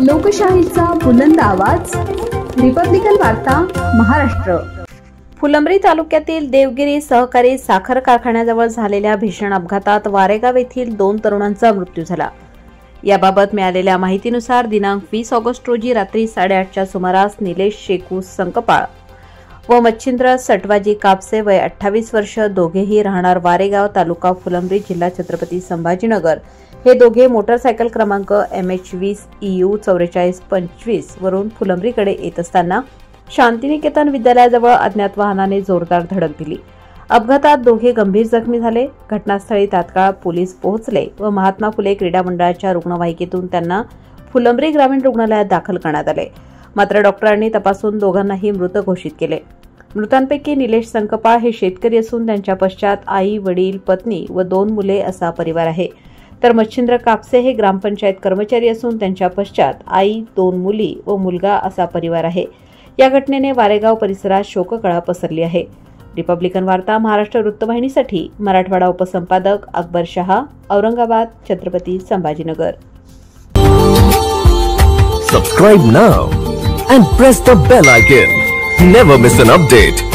लोकशाहीचा बुलंद आवाज, रिपब्लिकन वार्ता महाराष्ट्र। फुलंब्री तालुक्यातील देवगिरी सहकारी साखर कारखान्याजवळ झालेल्या भीषण अपघातात वारेगाव येथील 2 तरुणांचा मृत्यू झाला। याबाबत मिळालेल्या माहितीनुसार दिनांक 20 ऑगस्ट रोजी रात्री 8:30च्या सुमारास निलेश शेकू संकपाळ व मच्छिंद्र सटवाजी कापसे वय 28 वर्ष दोघेही राहणार वारेगाव तालुका फुलंब्री जिल्हा छत्रपती संभाजीनगर हे दोघे मोटरसायकल क्रमांक MH20 EU 4425 वरून फुलंब्रीकडे येत असताना शांतिनिकेतन विद्यालयाजवळ अज्ञात वाहनाने जोरदार धडक दिली। अपघातात दोघे गंभीर जखमी झाले। घटनास्थळी तात्काळ पोलीस पोहोचले व महात्मा फुले क्रीडा मंडळाच्या रुग्णवाहिकेतून त्यांना फुलंब्री ग्रामीण रुग्णालयात दाखल करण्यात आले। मात्र डॉक्टरांनी तपासून दोघांनाही मृत घोषित केले। मृतांपैकी निलेश संकपाळ हे शेतकरी असून त्यांच्या पश्चात आई, वडील, पत्नी व 2 मुले असा परिवार आहे। तर मच्छिंद्र कापसे हे ग्रामपंचायत कर्मचारी असून त्यांच्या पश्चात आई, 2 मुली व मुलगा असा परिवार आहे। या घटनेने वारेगाव परिसरात शोककळा पसरली आहे। रिपब्लिकन वार्ता Maharashtra वृत्तवाहिनीसाठी Marathwada उपसंपादक Akbar Shah, Aurangabad, Chhatrapati Sambhajinagar. Subscribe now and press the bell icon. Never miss an update.